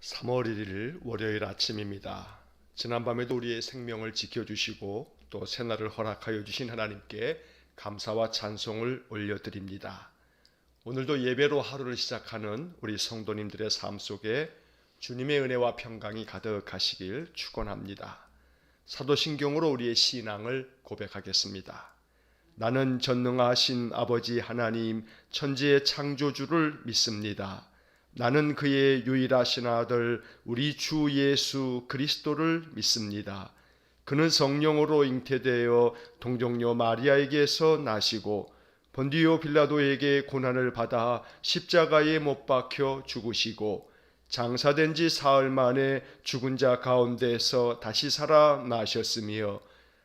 3월 1일 월요일 아침입니다. 지난밤에도 우리의 생명을 지켜주시고 또 새날을 허락하여 주신 하나님께 감사와 찬송을 올려드립니다. 오늘도 예배로 하루를 시작하는 우리 성도님들의 삶 속에 주님의 은혜와 평강이 가득하시길 축원합니다. 사도신경으로 우리의 신앙을 고백하겠습니다. 나는 전능하신 아버지 하나님 천지의 창조주를 믿습니다. 나는 그의 유일하신 아들 우리 주 예수 그리스도를 믿습니다. 그는 성령으로 잉태되어 동정녀 마리아에게서 나시고 본디오 빌라도에게 고난을 받아 십자가에 못 박혀 죽으시고 장사된 지 사흘 만에 죽은 자 가운데서 다시 살아나셨으며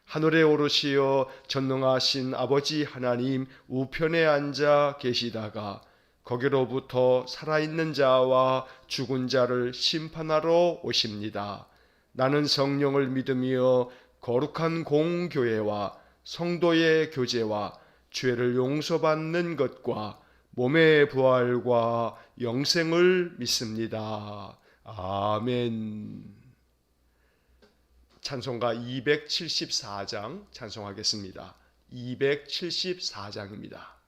하늘에 오르시어 전능하신 아버지 하나님 우편에 앉아 계시다가 거기로부터 살아있는 자와 죽은 자를 심판하러 오십니다. 나는 성령을 믿으며 거룩한 공교회와 성도의 교제와 죄를 용서받는 것과 몸의 부활과 영생을 믿습니다. 아멘. 찬송가 274장 찬송하겠습니다. 274장입니다.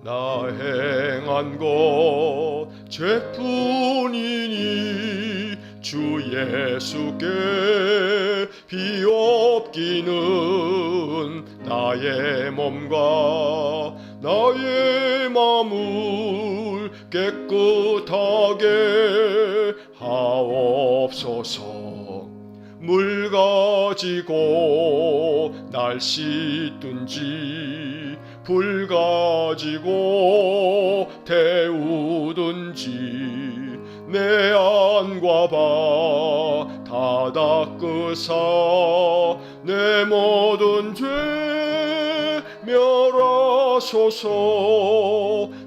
나 행한 것 죄뿐이니 주 예수께 비옵기는 나의 몸과 나의 마음을 깨끗하게 하옵소서. 물 가지고 날 씻든지 불 가지고 태우든지 내 안과 바 다 닦으사 내 모든 죄 멸하소서.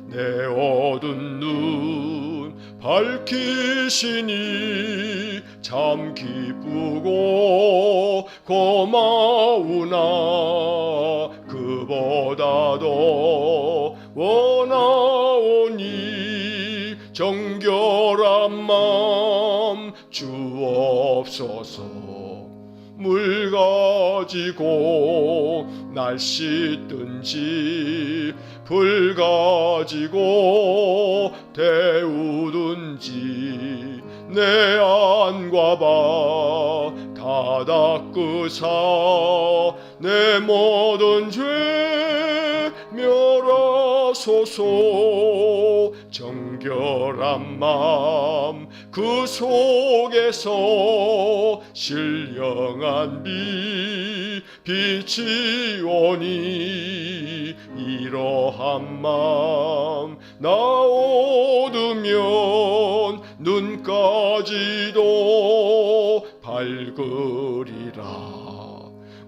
내 어두운 눈 밝히시니 참 기쁘고 고마우나 그보다도 원하오니 정결한 마음 주옵소서. 물 가지고 날 씻든지 불 가지고 태우든지 내 안과 바 다 닦으사 내 모든 죄 멸하소서. 정결한 마음 그 속에서 신령한 빛이 오니 이러한 마음 나 얻으면 눈까지도 밝으리라.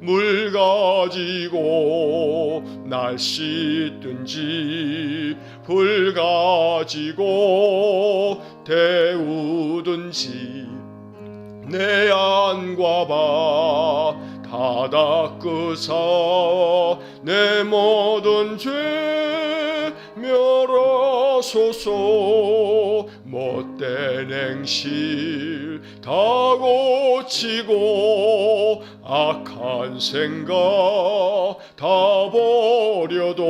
물 가지고 날 씻든지 불 가지고 태우든지 내 안과 바 다 닦으사 내 모든 죄 멸하소서. 못된 행실 다 고치고 악한 생각 다 버려도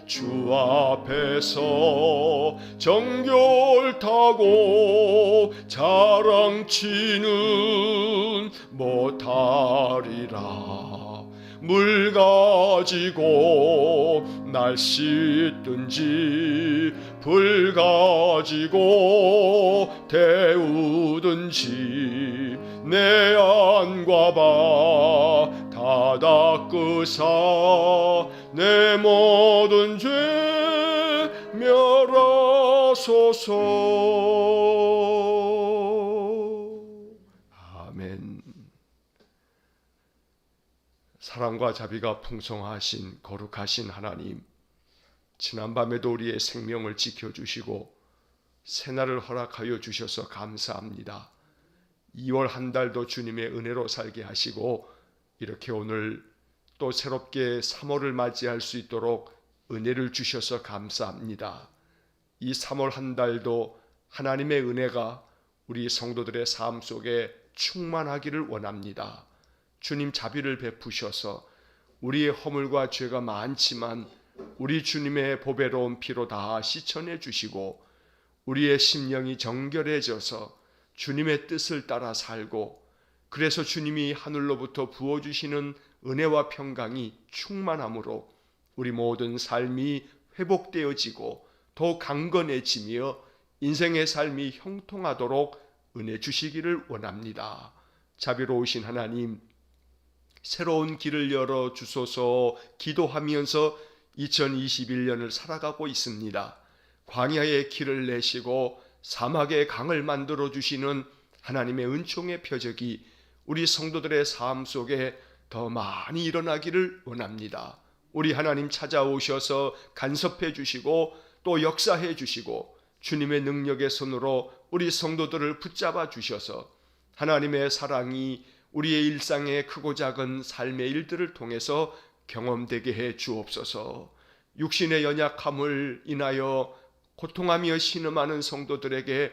주 앞에서 정결타고 자랑치는 못하리라. 물 가지고 날 씻든지 불 가지고 태우든지 내 안과 바 다 닦으사 내 모든 죄 멸하소서. 아멘. 사랑과 자비가 풍성하신 거룩하신 하나님, 지난밤에도 우리의 생명을 지켜주시고 새날을 허락하여 주셔서 감사합니다. 2월 한 달도 주님의 은혜로 살게 하시고 이렇게 오늘 또 새롭게 3월을 맞이할 수 있도록 은혜를 주셔서 감사합니다. 이 3월 한 달도 하나님의 은혜가 우리 성도들의 삶 속에 충만하기를 원합니다. 주님 자비를 베푸셔서 우리의 허물과 죄가 많지만 우리 주님의 보배로운 피로 다 씻어내 주시고 우리의 심령이 정결해져서 주님의 뜻을 따라 살고 그래서 주님이 하늘로부터 부어주시는 은혜와 평강이 충만함으로 우리 모든 삶이 회복되어지고 더 강건해지며 인생의 삶이 형통하도록 은혜 주시기를 원합니다. 자비로우신 하나님, 새로운 길을 열어 주소서 기도하면서 2021년을 살아가고 있습니다. 광야의 길을 내시고 사막의 강을 만들어 주시는 하나님의 은총의 표적이 우리 성도들의 삶 속에 더 많이 일어나기를 원합니다. 우리 하나님 찾아오셔서 간섭해 주시고 또 역사해 주시고 주님의 능력의 손으로 우리 성도들을 붙잡아 주셔서 하나님의 사랑이 우리의 일상의 크고 작은 삶의 일들을 통해서 경험되게 해 주옵소서. 육신의 연약함을 인하여 고통하며 신음하는 성도들에게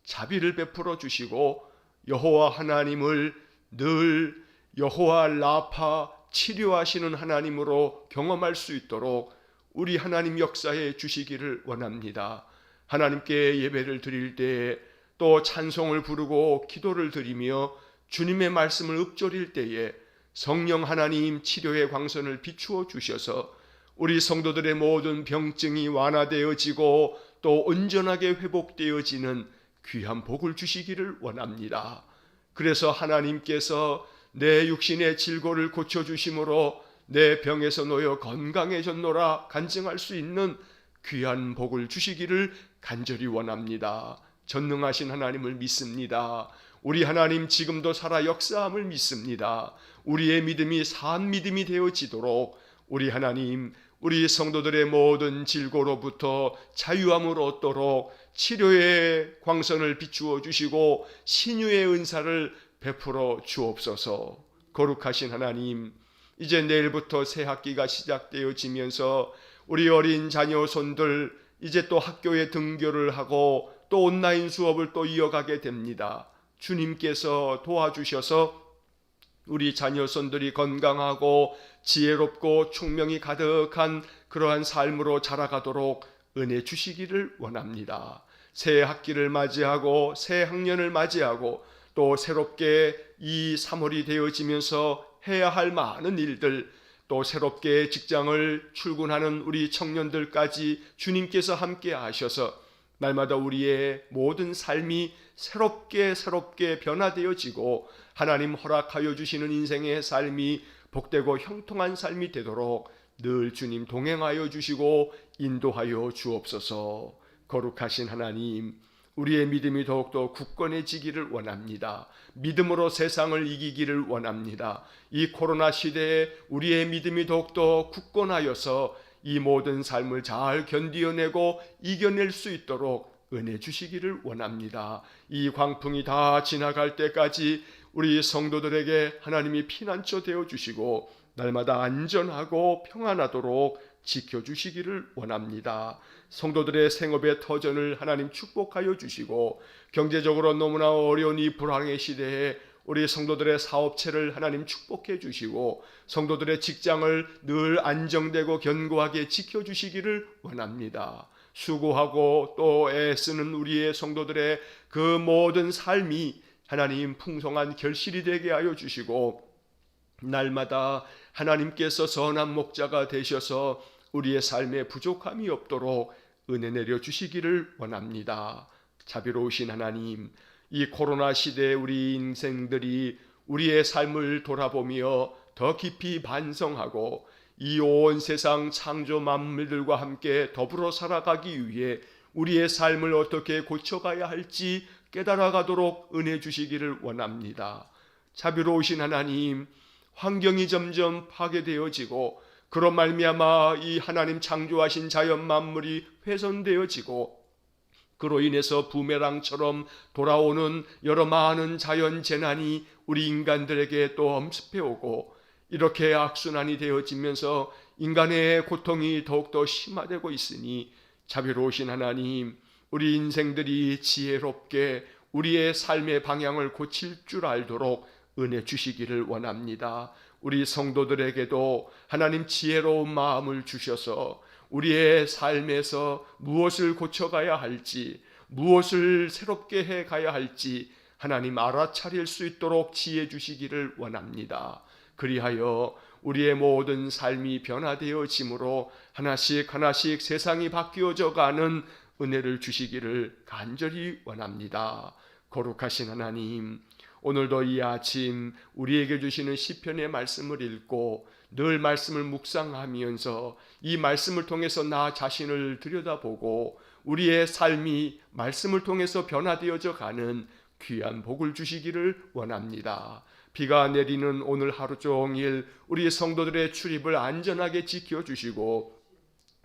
자비를 베풀어 주시고 여호와 하나님을 늘 여호와 라파 치료하시는 하나님으로 경험할 수 있도록 우리 하나님 역사해 주시기를 원합니다. 하나님께 예배를 드릴 때에 또 찬송을 부르고 기도를 드리며 주님의 말씀을 읊조릴 때에 성령 하나님 치료의 광선을 비추어 주셔서 우리 성도들의 모든 병증이 완화되어지고 또 온전하게 회복되어지는 귀한 복을 주시기를 원합니다. 그래서 하나님께서 내 육신의 질고를 고쳐주심으로 내 병에서 놓여 건강해졌노라 간증할 수 있는 귀한 복을 주시기를 간절히 원합니다. 전능하신 하나님을 믿습니다. 우리 하나님 지금도 살아 역사함을 믿습니다. 우리의 믿음이 산 믿음이 되어지도록 우리 하나님 우리 성도들의 모든 질고로부터 자유함을 얻도록 치료의 광선을 비추어 주시고 신유의 은사를 베풀어 주옵소서. 거룩하신 하나님, 이제 내일부터 새 학기가 시작되어지면서 우리 어린 자녀 손들 이제 또 학교에 등교를 하고 또 온라인 수업을 또 이어가게 됩니다. 주님께서 도와주셔서 우리 자녀손들이 건강하고 지혜롭고 총명이 가득한 그러한 삶으로 자라가도록 은혜 주시기를 원합니다. 새 학기를 맞이하고 새 학년을 맞이하고 또 새롭게 이 3월이 되어지면서 해야 할 많은 일들 또 새롭게 직장을 출근하는 우리 청년들까지 주님께서 함께 하셔서 날마다 우리의 모든 삶이 새롭게 변화되어지고 하나님 허락하여 주시는 인생의 삶이 복되고 형통한 삶이 되도록 늘 주님 동행하여 주시고 인도하여 주옵소서. 거룩하신 하나님, 우리의 믿음이 더욱더 굳건해지기를 원합니다. 믿음으로 세상을 이기기를 원합니다. 이 코로나 시대에 우리의 믿음이 더욱더 굳건하여서 이 모든 삶을 잘 견디어내고 이겨낼 수 있도록 은혜 주시기를 원합니다. 이 광풍이 다 지나갈 때까지 우리 성도들에게 하나님이 피난처 되어주시고 날마다 안전하고 평안하도록 지켜주시기를 원합니다. 성도들의 생업의 터전을 하나님 축복하여 주시고 경제적으로 너무나 어려운 이 불황의 시대에 우리 성도들의 사업체를 하나님 축복해 주시고 성도들의 직장을 늘 안정되고 견고하게 지켜주시기를 원합니다. 수고하고 또 애쓰는 우리의 성도들의 그 모든 삶이 하나님 풍성한 결실이 되게 하여 주시고 날마다 하나님께서 선한 목자가 되셔서 우리의 삶에 부족함이 없도록 은혜 내려 주시기를 원합니다. 자비로우신 하나님, 이 코로나 시대에 우리 인생들이 우리의 삶을 돌아보며 더 깊이 반성하고 이 온 세상 창조 만물들과 함께 더불어 살아가기 위해 우리의 삶을 어떻게 고쳐가야 할지 깨달아가도록 은혜 주시기를 원합니다. 자비로우신 하나님, 환경이 점점 파괴되어지고 그로 말미암아 이 하나님 창조하신 자연 만물이 훼손되어지고 그로 인해서 부메랑처럼 돌아오는 여러 많은 자연 재난이 우리 인간들에게 또 엄습해 오고 이렇게 악순환이 되어지면서 인간의 고통이 더욱더 심화되고 있으니 자비로우신 하나님, 우리 인생들이 지혜롭게 우리의 삶의 방향을 고칠 줄 알도록 은혜 주시기를 원합니다. 우리 성도들에게도 하나님 지혜로운 마음을 주셔서 우리의 삶에서 무엇을 고쳐가야 할지, 무엇을 새롭게 해가야 할지 하나님 알아차릴 수 있도록 지혜 주시기를 원합니다. 그리하여 우리의 모든 삶이 변화되어짐으로 하나씩 하나씩 세상이 바뀌어져 가는 은혜를 주시기를 간절히 원합니다. 거룩하신 하나님, 오늘도 이 아침 우리에게 주시는 시편의 말씀을 읽고 늘 말씀을 묵상하면서 이 말씀을 통해서 나 자신을 들여다보고 우리의 삶이 말씀을 통해서 변화되어져 가는 귀한 복을 주시기를 원합니다. 비가 내리는 오늘 하루 종일 우리 성도들의 출입을 안전하게 지켜주시고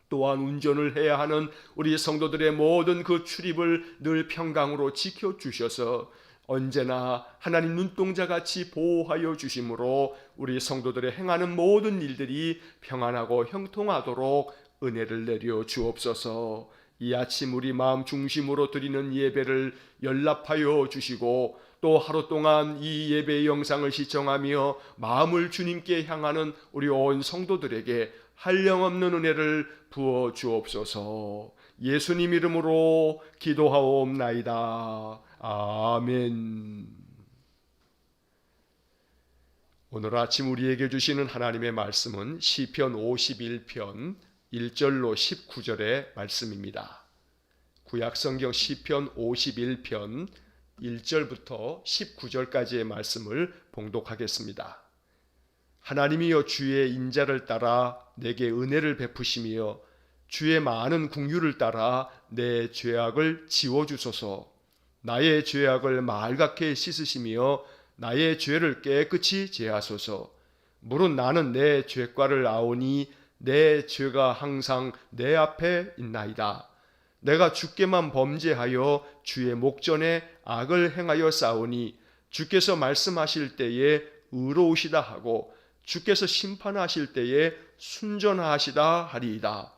또한 운전을 해야 하는 우리 성도들의 모든 그 출입을 늘 평강으로 지켜주셔서 언제나 하나님 눈동자같이 보호하여 주심으로 우리 성도들의 행하는 모든 일들이 평안하고 형통하도록 은혜를 내려 주옵소서. 이 아침 우리 마음 중심으로 드리는 예배를 연락하여 주시고 또 하루 동안 이 예배 영상을 시청하며 마음을 주님께 향하는 우리 온 성도들에게 한량없는 은혜를 부어 주옵소서. 예수님 이름으로 기도하옵나이다. 아멘. 오늘 아침 우리에게 주시는 하나님의 말씀은 시편 51편 1절로 19절의 말씀입니다. 구약성경 시편 51편 1절부터 19절까지의 말씀을 봉독하겠습니다. 하나님이여 주의 인자를 따라 내게 은혜를 베푸시며 주의 많은 긍휼을 따라 내 죄악을 지워주소서. 나의 죄악을 말갛게 씻으시며 나의 죄를 깨끗이 제하소서. 물은 나는 내 죄과를 아오니 내 죄가 항상 내 앞에 있나이다. 내가 주께만 범죄하여 주의 목전에 악을 행하여 싸우니 주께서 말씀하실 때에 의로우시다 하고 주께서 심판하실 때에 순전하시다 하리이다.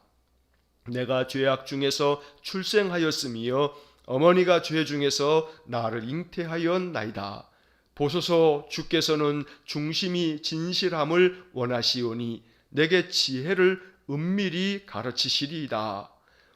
내가 죄악 중에서 출생하였으며 어머니가 죄 중에서 나를 잉태하였나이다. 보소서 주께서는 중심이 진실함을 원하시오니 내게 지혜를 은밀히 가르치시리이다.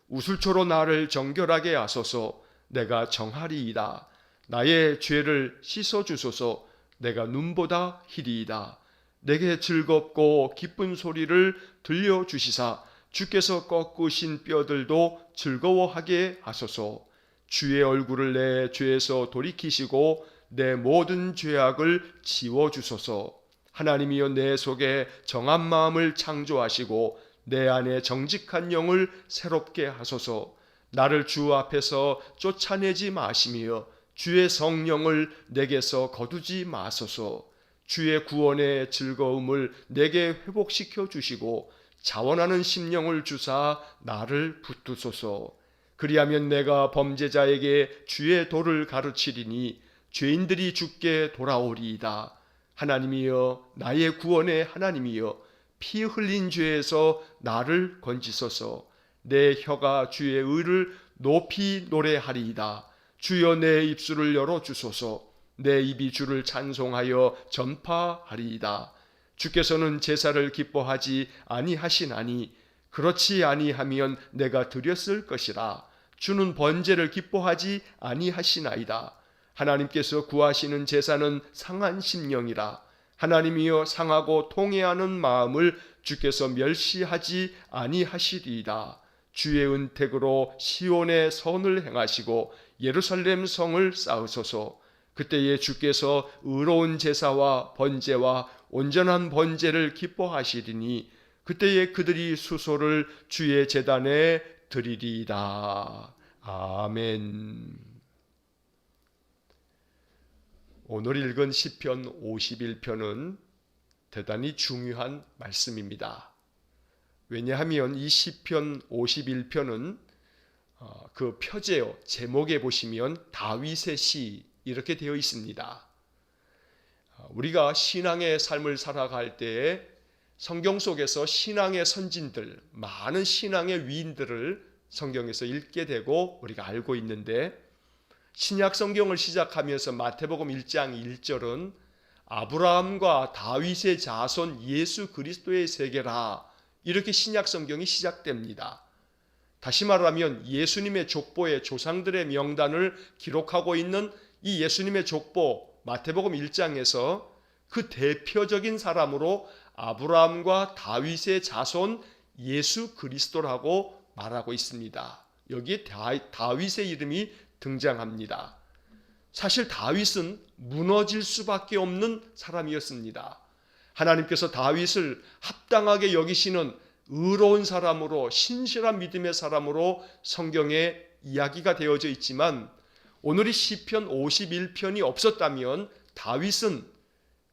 우슬초로 나를 정결하게 하소서. 내가 정하리이다. 나의 죄를 씻어주소서. 내가 눈보다 희리이다. 내게 즐겁고 기쁜 소리를 들려주시사 주께서 꺾으신 뼈들도 즐거워하게 하소서. 주의 얼굴을 내 죄에서 돌이키시고 내 모든 죄악을 지워주소서. 하나님이여 내 속에 정한 마음을 창조하시고 내 안에 정직한 영을 새롭게 하소서. 나를 주 앞에서 쫓아내지 마시며 주의 성령을 내게서 거두지 마소서. 주의 구원의 즐거움을 내게 회복시켜 주시고 자원하는 심령을 주사 나를 붙드소서. 그리하면 내가 범죄자에게 주의 도를 가르치리니 죄인들이 주께 돌아오리이다. 하나님이여 나의 구원의 하나님이여 피 흘린 죄에서 나를 건지소서. 내 혀가 주의 의를 높이 노래하리이다. 주여 내 입술을 열어주소서. 내 입이 주를 찬송하여 전파하리이다. 주께서는 제사를 기뻐하지 아니하시나니 그렇지 아니하면 내가 드렸을 것이라. 주는 번제를 기뻐하지 아니하시나이다. 하나님께서 구하시는 제사는 상한 심령이라. 하나님이여 상하고 통회하는 마음을 주께서 멸시하지 아니하시리이다. 주의 은택으로 시온의 선을 행하시고 예루살렘 성을 쌓으소서. 그때에 주께서 의로운 제사와 번제와 온전한 번제를 기뻐하시리니 그때에 그들이 수소를 주의 제단에 드리리이다. 아멘. 오늘 읽은 시편 51편은 대단히 중요한 말씀입니다. 왜냐하면 이 시편 51편은 그 표제어 제목에 보시면 다윗의 시 이렇게 되어 있습니다. 우리가 신앙의 삶을 살아갈 때에 성경 속에서 신앙의 선진들, 많은 신앙의 위인들을 성경에서 읽게 되고 우리가 알고 있는데, 신약 성경을 시작하면서 마태복음 1장 1절은 아브라함과 다윗의 자손 예수 그리스도의 세계라, 이렇게 신약 성경이 시작됩니다. 다시 말하면 예수님의 족보의 조상들의 명단을 기록하고 있는 이 예수님의 족보 마태복음 1장에서 그 대표적인 사람으로 아브라함과 다윗의 자손 예수 그리스도라고 말하고 있습니다. 여기에 다윗의 이름이 등장합니다. 사실 다윗은 무너질 수밖에 없는 사람이었습니다. 하나님께서 다윗을 합당하게 여기시는 의로운 사람으로, 신실한 믿음의 사람으로 성경에 이야기가 되어져 있지만, 오늘 이 시편 51편이 없었다면 다윗은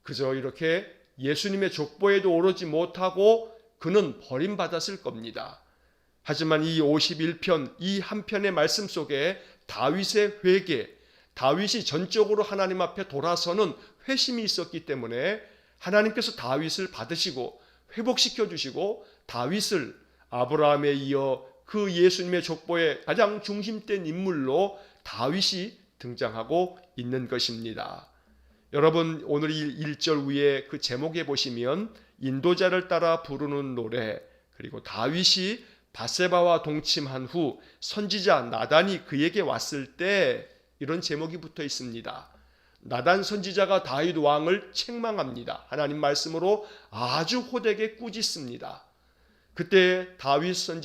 그저 이렇게 예수님의 족보에도 오르지 못하고 그는 버림받았을 겁니다. 하지만 이 51편, 이 한 편의 말씀 속에 다윗의 회개, 다윗이 전적으로 하나님 앞에 돌아서는 회심이 있었기 때문에 하나님께서 다윗을 받으시고 회복시켜 주시고, 다윗을 아브라함에 이어 그 예수님의 족보의 가장 중심된 인물로 다윗이 등장하고 있는 것입니다. 여러분, 오늘 1절 위에 그 제목에 보시면 인도자를 따라 부르는 노래, 그리고 다윗이 밧세바와 동침한 후 선지자 나단이 그에게 왔을 때, 이런 제목이 붙어 있습니다. 나단 선지자가 다윗 왕을 책망합니다. 하나님 말씀으로 아주 호되게 꾸짖습니다. 그때 다윗은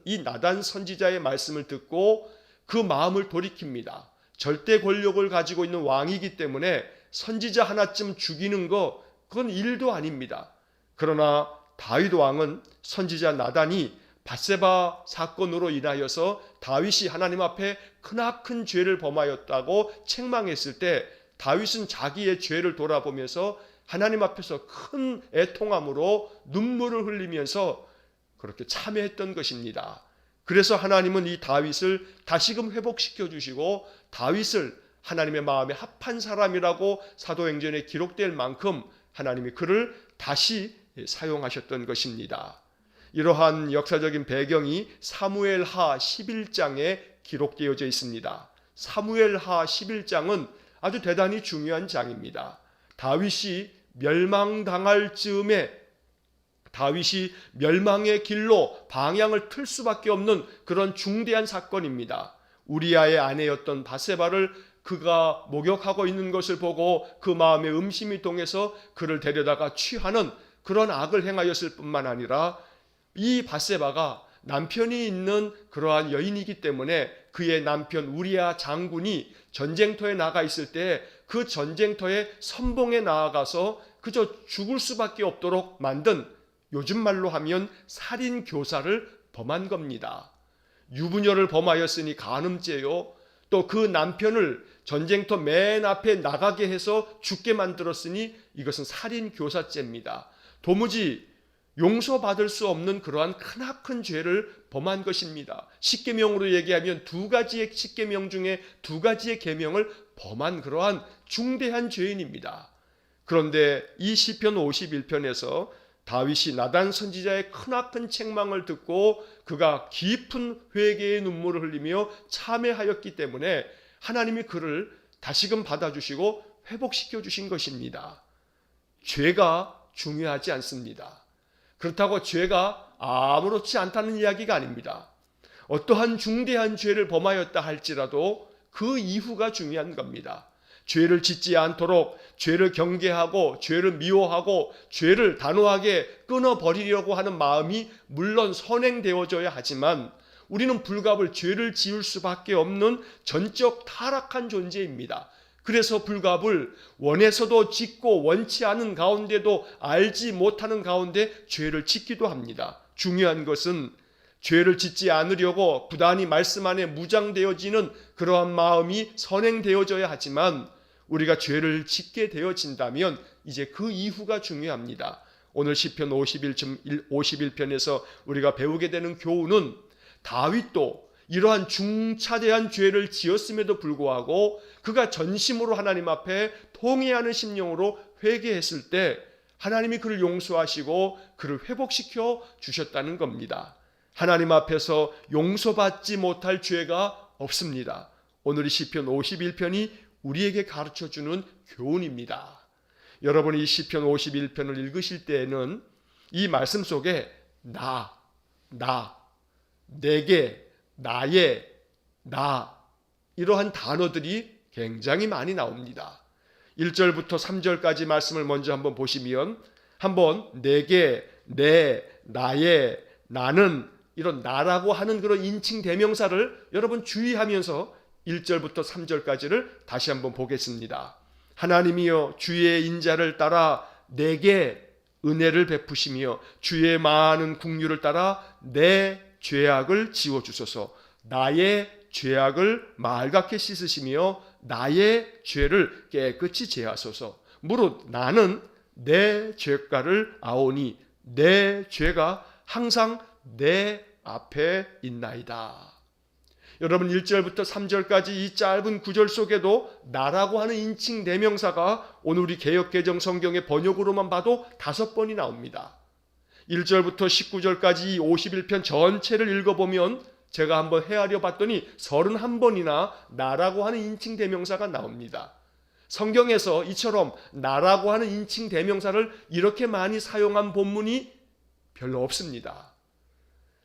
이 나단 선지자의 말씀을 듣고 그 마음을 돌이킵니다. 절대 권력을 가지고 있는 왕이기 때문에 선지자 하나쯤 죽이는 거, 그건 일도 아닙니다. 그러나 다윗 왕은 선지자 나단이 밧세바 사건으로 인하여서 다윗이 하나님 앞에 크나큰 죄를 범하였다고 책망했을 때, 다윗은 자기의 죄를 돌아보면서 하나님 앞에서 큰 애통함으로 눈물을 흘리면서 그렇게 참회했던 것입니다. 그래서 하나님은 이 다윗을 다시금 회복시켜 주시고, 다윗을 하나님의 마음에 합한 사람이라고 사도행전에 기록될 만큼 하나님이 그를 다시 사용하셨던 것입니다. 이러한 역사적인 배경이 사무엘하 11장에 기록되어져 있습니다. 사무엘하 11장은 아주 대단히 중요한 장입니다. 다윗이 멸망당할 즈음에 다윗이 멸망의 길로 방향을 틀 수밖에 없는 그런 중대한 사건입니다. 우리아의 아내였던 밧세바를 그가 목욕하고 있는 것을 보고 그 마음에 음심이 동해서 그를 데려다가 취하는 그런 악을 행하였을 뿐만 아니라, 이 밧세바가 남편이 있는 그러한 여인이기 때문에 그의 남편 우리아 장군이 전쟁터에 나가 있을 때 그 전쟁터에 선봉에 나아가서 그저 죽을 수밖에 없도록 만든, 요즘 말로 하면 살인 교사를 범한 겁니다. 유부녀를 범하였으니 간음죄요, 또 그 남편을 전쟁터 맨 앞에 나가게 해서 죽게 만들었으니 이것은 살인 교사죄입니다. 도무지 용서받을 수 없는 그러한 크나큰 죄를 범한 것입니다. 십계명으로 얘기하면 두 가지의 십계명 중에 두 가지의 계명을 범한 그러한 중대한 죄인입니다. 그런데 이 시편 51편에서 다윗이 나단 선지자의 크나큰 책망을 듣고 그가 깊은 회개의 눈물을 흘리며 참회하였기 때문에 하나님이 그를 다시금 받아주시고 회복시켜 주신 것입니다. 죄가 중요하지 않습니다. 그렇다고 죄가 아무렇지 않다는 이야기가 아닙니다. 어떠한 중대한 죄를 범하였다 할지라도 그 이후가 중요한 겁니다. 죄를 짓지 않도록 죄를 경계하고 죄를 미워하고 죄를 단호하게 끊어버리려고 하는 마음이 물론 선행되어져야 하지만, 우리는 불갑을 죄를 지을 수밖에 없는 전적 타락한 존재입니다. 그래서 불갑을 원해서도 짓고 원치 않은 가운데도 알지 못하는 가운데 죄를 짓기도 합니다. 중요한 것은 죄를 짓지 않으려고 부단히 말씀 안에 무장되어지는 그러한 마음이 선행되어져야 하지만, 우리가 죄를 짓게 되어진다면 이제 그 이후가 중요합니다. 오늘 시편 51편에서 우리가 배우게 되는 교훈은 다윗도 이러한 중차대한 죄를 지었음에도 불구하고 그가 전심으로 하나님 앞에 통회하는 심령으로 회개했을 때 하나님이 그를 용서하시고 그를 회복시켜 주셨다는 겁니다. 하나님 앞에서 용서받지 못할 죄가 없습니다. 오늘 이 시편 51편이 우리에게 가르쳐주는 교훈입니다. 여러분이 이 시편 51편을 읽으실 때에는 이 말씀 속에 나, 내게, 나의, 나 이러한 단어들이 굉장히 많이 나옵니다. 1절부터 3절까지 말씀을 먼저 한번 보시면 한번 내게, 내, 나의, 나는 이런 나라고 하는 그런 인칭 대명사를 여러분 주의하면서 1절부터 3절까지를 다시 한번 보겠습니다. 하나님이여 주의 인자를 따라 내게 은혜를 베푸시며 주의 많은 긍휼을 따라 내 죄악을 지워주소서. 나의 죄악을 맑게 씻으시며 나의 죄를 깨끗이 제하소서. 무릇 나는 내 죄가를 아오니 내 죄가 항상 내 앞에 있나이다. 여러분 1절부터 3절까지 이 짧은 구절 속에도 나라고 하는 인칭 대명사가 오늘 우리 개역개정 성경의 번역으로만 봐도 5번이 나옵니다. 1절부터 19절까지 이 51편 전체를 읽어보면 제가 한번 헤아려 봤더니 31번이나 나라고 하는 인칭 대명사가 나옵니다. 성경에서 이처럼 나라고 하는 인칭 대명사를 이렇게 많이 사용한 본문이 별로 없습니다.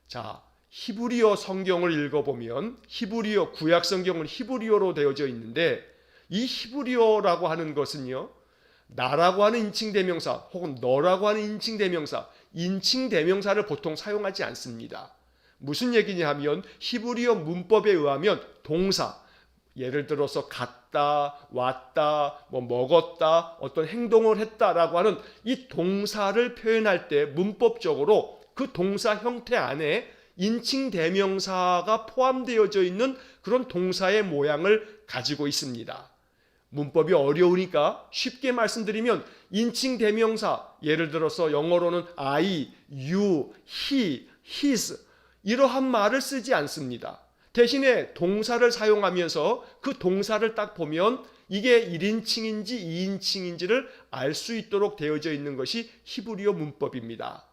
자, 히브리어 성경을 읽어보면 히브리어 구약 성경은 히브리어로 되어져 있는데 이 히브리어라고 하는 것은요, 나라고 하는 인칭 대명사 혹은 너라고 하는 인칭 대명사, 인칭 대명사를 보통 사용하지 않습니다. 무슨 얘기냐 하면 히브리어 문법에 의하면 동사, 예를 들어서 갔다, 왔다, 먹었다, 어떤 행동을 했다라고 하는 이 동사를 표현할 때 문법적으로 그 동사 형태 안에 인칭 대명사가 포함되어져 있는 그런 동사의 모양을 가지고 있습니다. 문법이 어려우니까 쉽게 말씀드리면 인칭 대명사, 예를 들어서 영어로는 I, you, he, his 이러한 말을 쓰지 않습니다. 대신에 동사를 사용하면서 그 동사를 딱 보면 이게 1인칭인지 2인칭인지를 알 수 있도록 되어져 있는 것이 히브리어 문법입니다.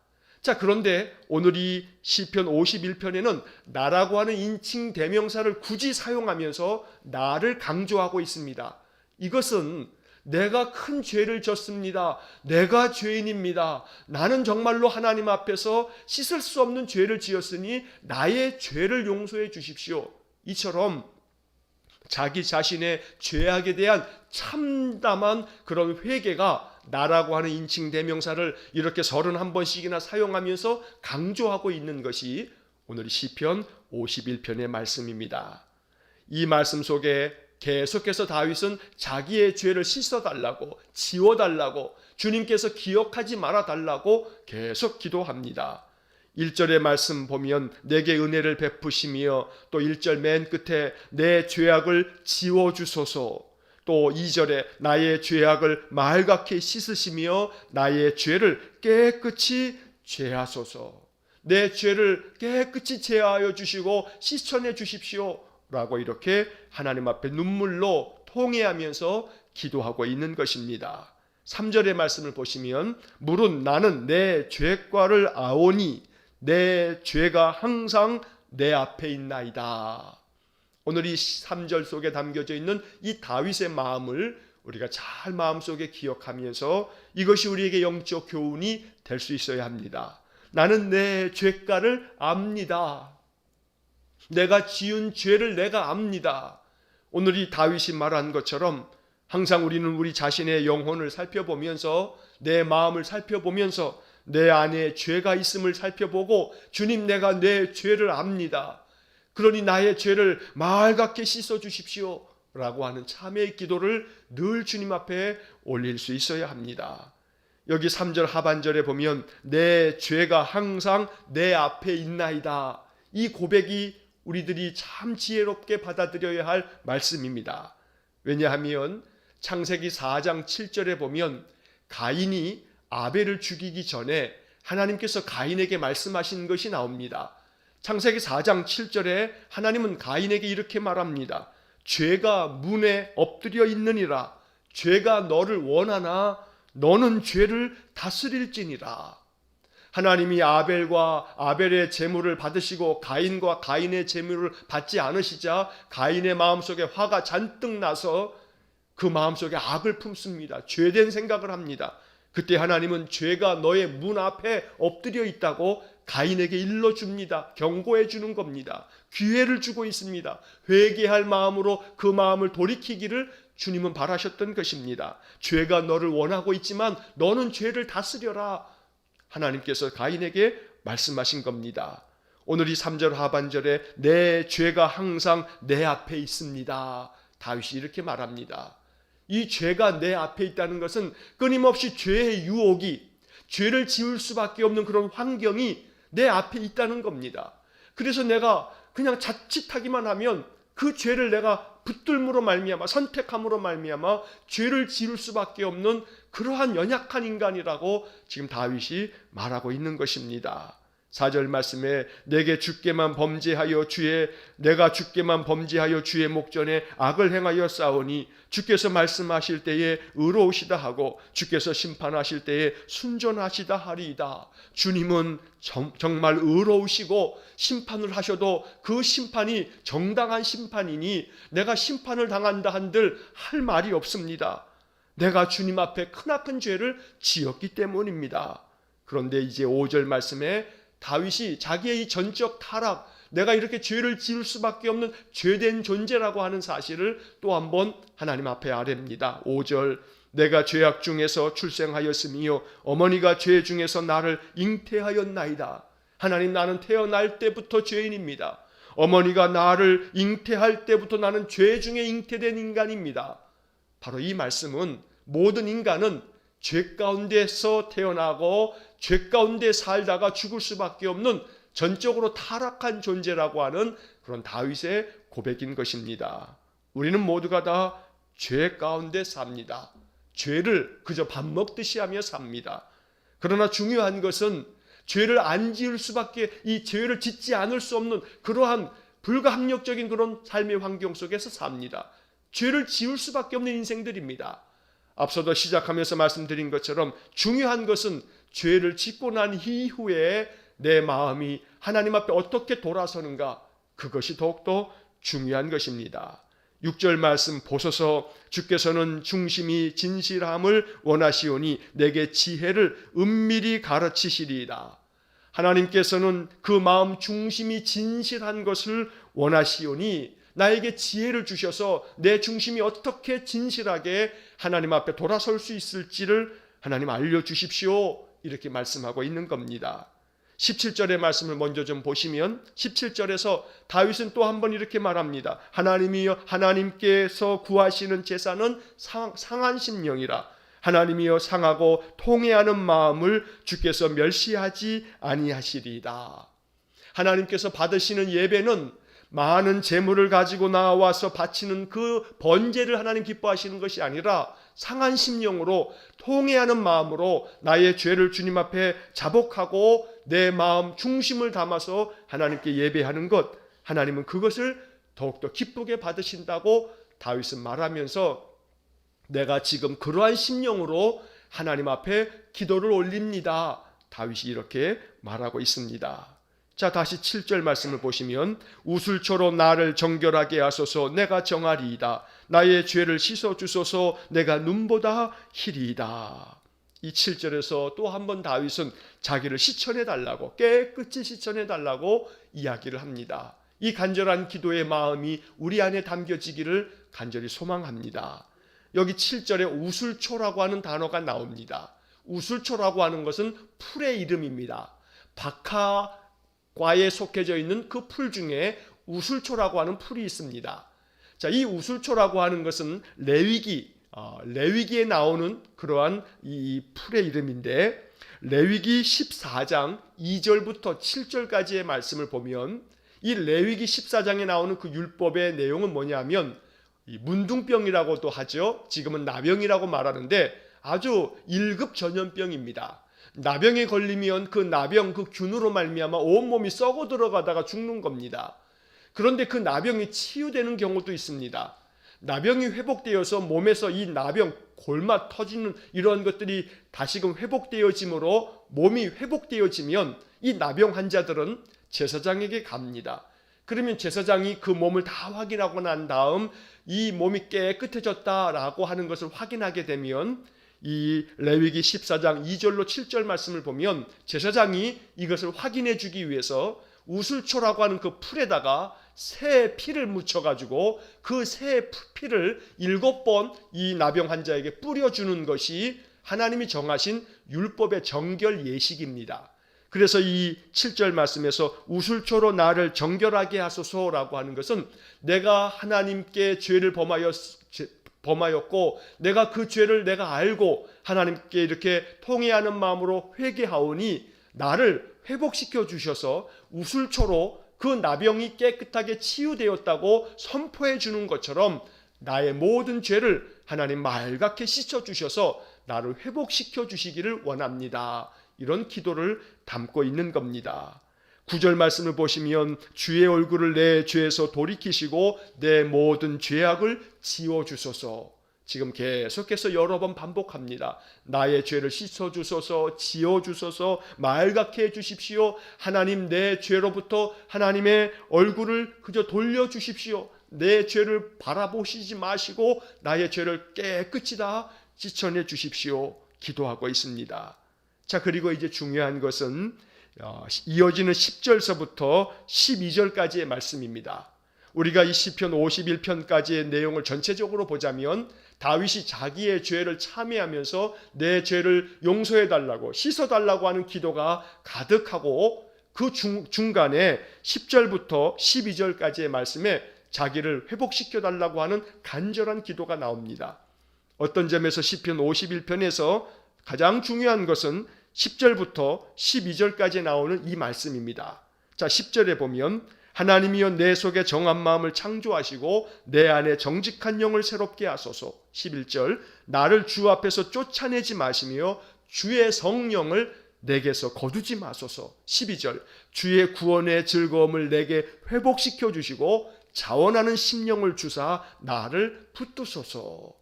자, 그런데 오늘 이 시편 51편에는 나라고 하는 인칭 대명사를 굳이 사용하면서 나를 강조하고 있습니다. 이것은 내가 큰 죄를 졌습니다. 내가 죄인입니다. 나는 정말로 하나님 앞에서 씻을 수 없는 죄를 지었으니 나의 죄를 용서해 주십시오. 이처럼 자기 자신의 죄악에 대한 참담한 그런 회개가 나라고 하는 인칭 대명사를 이렇게 31번씩이나 사용하면서 강조하고 있는 것이 오늘 시편 51편의 말씀입니다. 이 말씀 속에 계속해서 다윗은 자기의 죄를 씻어달라고, 지워달라고, 주님께서 기억하지 말아달라고 계속 기도합니다. 1절의 말씀 보면 내게 은혜를 베푸시며 또 1절 맨 끝에 내 죄악을 지워주소서, 또 2절에 나의 죄악을 맑게 씻으시며 나의 죄를 깨끗이 제하소서. 내 죄를 깨끗이 제하여 주시고 씻어내 주십시오 라고 이렇게 하나님 앞에 눈물로 통회하면서 기도하고 있는 것입니다. 3절의 말씀을 보시면 무릇 나는 내 죄과를 아오니 내 죄가 항상 내 앞에 있나이다. 오늘 이 3절 속에 담겨져 있는 이 다윗의 마음을 우리가 잘 마음속에 기억하면서 이것이 우리에게 영적 교훈이 될 수 있어야 합니다. 나는 내 죄가를 압니다. 내가 지은 죄를 내가 압니다. 오늘 이 다윗이 말한 것처럼 항상 우리는 우리 자신의 영혼을 살펴보면서 내 마음을 살펴보면서 내 안에 죄가 있음을 살펴보고 주님 내가 내 죄를 압니다. 그러니 나의 죄를 맑게 씻어 주십시오 라고 하는 참회의 기도를 늘 주님 앞에 올릴 수 있어야 합니다. 여기 3절 하반절에 보면 내 죄가 항상 내 앞에 있나이다. 이 고백이 우리들이 참 지혜롭게 받아들여야 할 말씀입니다. 왜냐하면 창세기 4장 7절에 보면 가인이 아벨을 죽이기 전에 하나님께서 가인에게 말씀하신 것이 나옵니다. 창세기 4장 7절에 하나님은 가인에게 이렇게 말합니다. 죄가 문에 엎드려 있느니라. 죄가 너를 원하나 너는 죄를 다스릴지니라. 하나님이 아벨과 아벨의 제물을 받으시고 가인과 가인의 제물을 받지 않으시자 가인의 마음속에 화가 잔뜩 나서 그 마음속에 악을 품습니다. 죄된 생각을 합니다. 그때 하나님은 죄가 너의 문 앞에 엎드려 있다고 가인에게 일러줍니다. 경고해 주는 겁니다. 기회를 주고 있습니다. 회개할 마음으로 그 마음을 돌이키기를 주님은 바라셨던 것입니다. 죄가 너를 원하고 있지만 너는 죄를 다스려라. 하나님께서 가인에게 말씀하신 겁니다. 오늘 이 3절 하반절에 내 죄가 항상 내 앞에 있습니다. 다윗이 이렇게 말합니다. 이 죄가 내 앞에 있다는 것은 끊임없이 죄의 유혹이, 죄를 지을 수밖에 없는 그런 환경이 내 앞에 있다는 겁니다. 그래서 내가 그냥 자칫하기만 하면 그 죄를 내가 붙들므로 말미암아, 선택함으로 말미암아 죄를 지을 수밖에 없는 그러한 연약한 인간이라고 지금 다윗이 말하고 있는 것입니다. 4절 말씀에 내가 주께만 범죄하여 주의 목전에 악을 행하여 싸우니 주께서 말씀하실 때에 의로우시다 하고 주께서 심판하실 때에 순전하시다 하리이다. 주님은 정말 의로우시고 심판을 하셔도 그 심판이 정당한 심판이니 내가 심판을 당한다 한들 할 말이 없습니다. 내가 주님 앞에 크나큰 죄를 지었기 때문입니다. 그런데 이제 5절 말씀에 다윗이 자기의 이 전적 타락, 내가 이렇게 죄를 지을 수밖에 없는 죄된 존재라고 하는 사실을 또 한번 하나님 앞에 아뢰입니다. 5절 내가 죄악 중에서 출생하였으며 어머니가 죄 중에서 나를 잉태하였나이다. 하나님, 나는 태어날 때부터 죄인입니다. 어머니가 나를 잉태할 때부터 나는 죄 중에 잉태된 인간입니다. 바로 이 말씀은 모든 인간은 죄 가운데서 태어나고 죄 가운데 살다가 죽을 수밖에 없는 전적으로 타락한 존재라고 하는 그런 다윗의 고백인 것입니다. 우리는 모두가 다 죄 가운데 삽니다. 죄를 그저 밥 먹듯이 하며 삽니다. 그러나 중요한 것은 죄를 안 지을 수밖에, 이 죄를 짓지 않을 수 없는 그러한 불가항력적인 그런 삶의 환경 속에서 삽니다. 죄를 지을 수밖에 없는 인생들입니다. 앞서도 시작하면서 말씀드린 것처럼 중요한 것은 죄를 짓고 난 이후에 내 마음이 하나님 앞에 어떻게 돌아서는가, 그것이 더욱더 중요한 것입니다. 6절 말씀 보소서. 주께서는 중심이 진실함을 원하시오니 내게 지혜를 은밀히 가르치시리이다. 하나님께서는 그 마음 중심이 진실한 것을 원하시오니 나에게 지혜를 주셔서 내 중심이 어떻게 진실하게 하나님 앞에 돌아설 수 있을지를 하나님 알려주십시오. 이렇게 말씀하고 있는 겁니다. 17절의 말씀을 먼저 좀 보시면 17절에서 다윗은 또 한 번 이렇게 말합니다. 하나님이여, 하나님께서 구하시는 제사는 상한 심령이라. 하나님이여, 상하고 통회하는 마음을 주께서 멸시하지 아니하시리이다. 하나님께서 받으시는 예배는 많은 재물을 가지고 나와서 바치는 그 번제를 하나님 기뻐하시는 것이 아니라 상한 심령으로 통회하는 마음으로 나의 죄를 주님 앞에 자복하고 내 마음 중심을 담아서 하나님께 예배하는 것, 하나님은 그것을 더욱더 기쁘게 받으신다고 다윗은 말하면서 내가 지금 그러한 심령으로 하나님 앞에 기도를 올립니다. 다윗이 이렇게 말하고 있습니다. 자, 다시 7절 말씀을 보시면 우슬초로 나를 정결하게 하소서. 내가 정하리이다. 나의 죄를 씻어주소서. 내가 눈보다 희리이다. 이 7절에서 또 한 번 다윗은 자기를 씻어내달라고, 깨끗이 씻어내달라고 이야기를 합니다. 이 간절한 기도의 마음이 우리 안에 담겨지기를 간절히 소망합니다. 여기 7절에 우슬초라고 하는 단어가 나옵니다. 우슬초라고 하는 것은 풀의 이름입니다. 박하과에 속해져 있는 그 풀 중에 우슬초라고 하는 풀이 있습니다. 자, 이 우슬초라고 하는 것은 레위기에 나오는 그러한 이 풀의 이름인데, 레위기 14장 2절부터 7절까지의 말씀을 보면 이 레위기 14장에 나오는 그 율법의 내용은 뭐냐면 이 문둥병이라고도 하죠. 지금은 나병이라고 말하는데 아주 1급 전염병입니다. 나병에 걸리면 그 나병 그 균으로 말미암아 온몸이 썩어 들어가다가 죽는 겁니다. 그런데 그 나병이 치유되는 경우도 있습니다. 나병이 회복되어서 몸에서 이 나병 골마 터지는 이런 것들이 다시금 회복되어짐으로 몸이 회복되어지면 이 나병 환자들은 제사장에게 갑니다. 그러면 제사장이 그 몸을 다 확인하고 난 다음 이 몸이 깨끗해졌다라고 하는 것을 확인하게 되면 이 레위기 14장 2절로 7절 말씀을 보면 제사장이 이것을 확인해 주기 위해서 우슬초라고 하는 그 풀에다가 새 피를 묻혀가지고 그 새 피를 7번 이 나병 환자에게 뿌려주는 것이 하나님이 정하신 율법의 정결 예식입니다. 그래서 이 7절 말씀에서 우슬초로 나를 정결하게 하소서라고 하는 것은 내가 하나님께 죄를 범하였고 내가 그 죄를 내가 알고 하나님께 이렇게 통회하는 마음으로 회개하오니 나를 회복시켜 주셔서 우슬초로 그 나병이 깨끗하게 치유되었다고 선포해 주는 것처럼 나의 모든 죄를 하나님 맑게 씻어 주셔서 나를 회복시켜 주시기를 원합니다. 이런 기도를 담고 있는 겁니다. 9절 말씀을 보시면 주의 얼굴을 내 죄에서 돌이키시고 내 모든 죄악을 지워주소서. 지금 계속해서 여러 번 반복합니다. 나의 죄를 씻어주소서, 지워주소서, 맑게 해주십시오. 하나님 내 죄로부터 하나님의 얼굴을 그저 돌려주십시오. 내 죄를 바라보시지 마시고 나의 죄를 깨끗이 다 씻어내 주십시오. 기도하고 있습니다. 자, 그리고 이제 중요한 것은 이어지는 10절서부터 12절까지의 말씀입니다. 우리가 이 시편 51편까지의 내용을 전체적으로 보자면 다윗이 자기의 죄를 참회하면서 내 죄를 용서해달라고 씻어달라고 하는 기도가 가득하고 그 중간에 10절부터 12절까지의 말씀에 자기를 회복시켜달라고 하는 간절한 기도가 나옵니다. 어떤 점에서 시편 51편에서 가장 중요한 것은 10절부터 12절까지 나오는 이 말씀입니다. 자, 10절에 보면 하나님이여 내 속에 정한 마음을 창조하시고 내 안에 정직한 영을 새롭게 하소서. 11절 나를 주 앞에서 쫓아내지 마시며 주의 성령을 내게서 거두지 마소서. 12절 주의 구원의 즐거움을 내게 회복시켜 주시고 자원하는 심령을 주사 나를 붙드소서.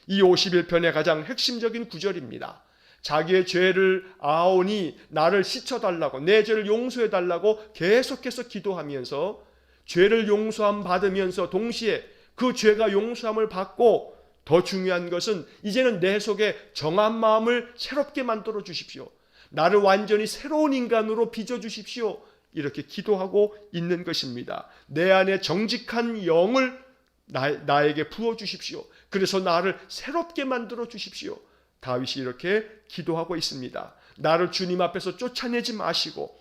이 51편의 가장 핵심적인 구절입니다. 자기의 죄를 아오니 나를 씻어달라고 내 죄를 용서해달라고 계속해서 기도하면서 죄를 용서함 받으면서 동시에 그 죄가 용서함을 받고 더 중요한 것은 이제는 내 속에 정한 마음을 새롭게 만들어 주십시오. 나를 완전히 새로운 인간으로 빚어주십시오. 이렇게 기도하고 있는 것입니다. 내 안에 정직한 영을 나에게 부어주십시오. 그래서 나를 새롭게 만들어 주십시오. 다윗이 이렇게 기도하고 있습니다. 나를 주님 앞에서 쫓아내지 마시고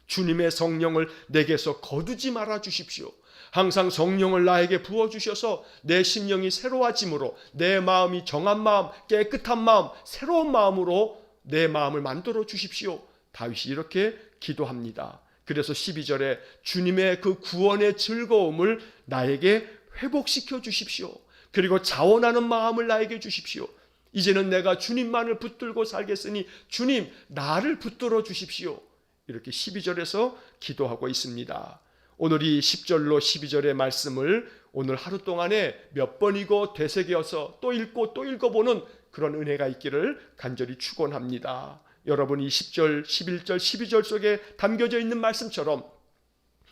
주님의 성령을 내게서 거두지 말아 주십시오. 항상 성령을 나에게 부어주셔서 내 심령이 새로워짐으로 내 마음이 정한 마음, 깨끗한 마음, 새로운 마음으로 내 마음을 만들어 주십시오. 다윗이 이렇게 기도합니다. 그래서 12절에 주님의 그 구원의 즐거움을 나에게 회복시켜 주십시오. 그리고 자원하는 마음을 나에게 주십시오. 이제는 내가 주님만을 붙들고 살겠으니 주님 나를 붙들어 주십시오. 이렇게 12절에서 기도하고 있습니다. 오늘 이 10절로 12절의 말씀을 오늘 하루 동안에 몇 번이고 되새겨서 또 읽고 또 읽어보는 그런 은혜가 있기를 간절히 축원합니다. 여러분 이 10절, 11절, 12절 속에 담겨져 있는 말씀처럼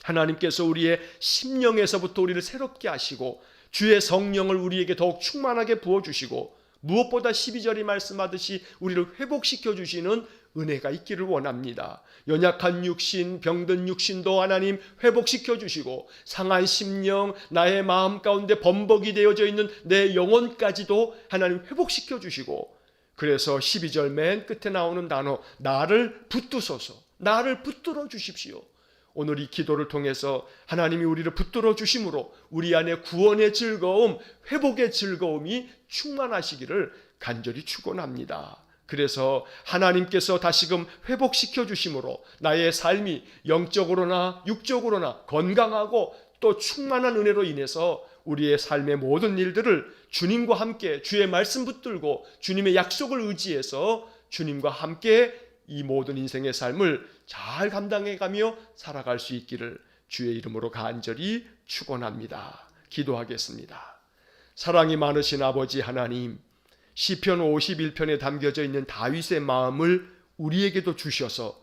하나님께서 우리의 심령에서부터 우리를 새롭게 하시고 주의 성령을 우리에게 더욱 충만하게 부어주시고 무엇보다 12절이 말씀하듯이 우리를 회복시켜 주시는 은혜가 있기를 원합니다. 연약한 육신, 병든 육신도 하나님 회복시켜 주시고 상한 심령, 나의 마음 가운데 범벅이 되어져 있는 내 영혼까지도 하나님 회복시켜 주시고 그래서 12절 맨 끝에 나오는 단어 나를 붙드소서, 나를 붙들어 주십시오. 오늘 이 기도를 통해서 하나님이 우리를 붙들어 주심으로 우리 안에 구원의 즐거움, 회복의 즐거움이 충만하시기를 간절히 축원합니다. 그래서 하나님께서 다시금 회복시켜 주심으로 나의 삶이 영적으로나 육적으로나 건강하고 또 충만한 은혜로 인해서 우리의 삶의 모든 일들을 주님과 함께 주의 말씀 붙들고 주님의 약속을 의지해서 주님과 함께 이 모든 인생의 삶을 잘 감당해가며 살아갈 수 있기를 주의 이름으로 간절히 축원합니다. 기도하겠습니다. 사랑이 많으신 아버지 하나님, 시편 51편에 담겨져 있는 다윗의 마음을 우리에게도 주셔서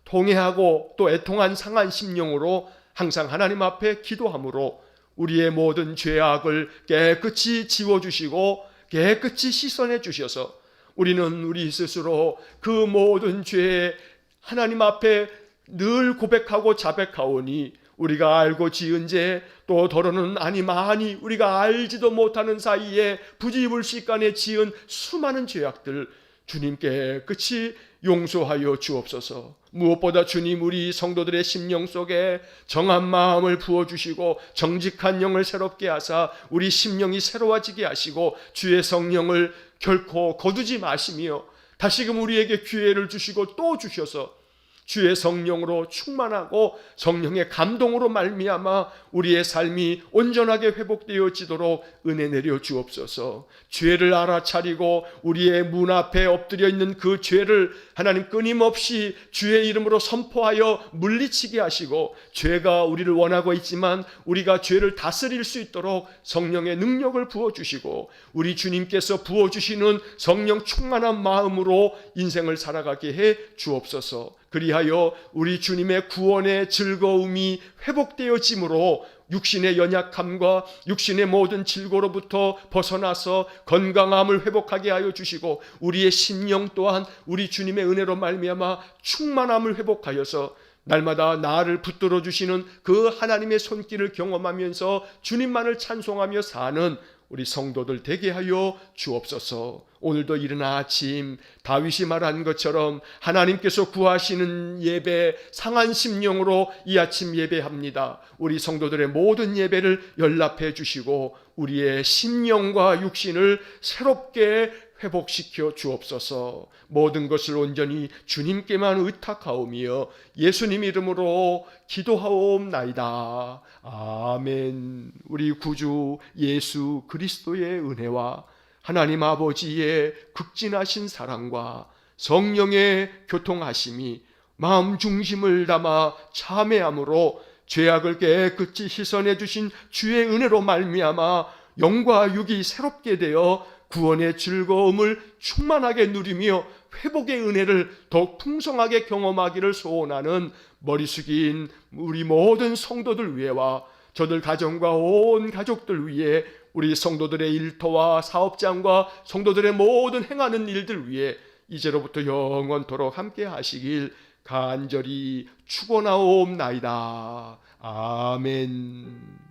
통회하고 또 애통한 상한 심령으로 항상 하나님 앞에 기도함으로 우리의 모든 죄악을 깨끗이 지워주시고 깨끗이 씻어내 주셔서 우리는 우리 스스로 그 모든 죄에 하나님 앞에 늘 고백하고 자백하오니 우리가 알고 지은 죄 또 더러는 아니마니 우리가 알지도 못하는 사이에 부지불식간에 지은 수많은 죄악들 주님께 끝이 용서하여 주옵소서. 무엇보다 주님 우리 성도들의 심령 속에 정한 마음을 부어주시고 정직한 영을 새롭게 하사 우리 심령이 새로워지게 하시고 주의 성령을 결코 거두지 마시며 다시금 우리에게 기회를 주시고 또 주셔서 주의 성령으로 충만하고 성령의 감동으로 말미암아 우리의 삶이 온전하게 회복되어지도록 은혜 내려 주옵소서. 죄를 알아차리고 우리의 문 앞에 엎드려 있는 그 죄를 하나님 끊임없이 주의 이름으로 선포하여 물리치게 하시고 죄가 우리를 원하고 있지만 우리가 죄를 다스릴 수 있도록 성령의 능력을 부어주시고 우리 주님께서 부어주시는 성령 충만한 마음으로 인생을 살아가게 해 주옵소서. 그리하여 우리 주님의 구원의 즐거움이 회복되어짐으로 육신의 연약함과 육신의 모든 질고로부터 벗어나서 건강함을 회복하게 하여 주시고 우리의 심령 또한 우리 주님의 은혜로 말미암아 충만함을 회복하여서 날마다 나를 붙들어 주시는 그 하나님의 손길을 경험하면서 주님만을 찬송하며 사는 우리 성도들 되게 하여 주옵소서. 오늘도 이른 아침 다윗이 말한 것처럼 하나님께서 구하시는 예배 상한 심령으로 이 아침 예배합니다. 우리 성도들의 모든 예배를 연락해 주시고 우리의 심령과 육신을 새롭게 회복시켜 주옵소서. 모든 것을 온전히 주님께만 의탁하오며 예수님 이름으로 기도하옵나이다. 아멘. 우리 구주 예수 그리스도의 은혜와 하나님 아버지의 극진하신 사랑과 성령의 교통하심이 마음 중심을 담아 참회함으로 죄악을 깨끗이 씻어내 주신 주의 은혜로 말미암아 영과 육이 새롭게 되어 구원의 즐거움을 충만하게 누리며 회복의 은혜를 더 풍성하게 경험하기를 소원하는 머리 숙인 우리 모든 성도들 위해와 저들 가정과 온 가족들 위해 우리 성도들의 일터와 사업장과 성도들의 모든 행하는 일들 위해 이제로부터 영원토록 함께 하시길 간절히 축원하옵나이다. 아멘.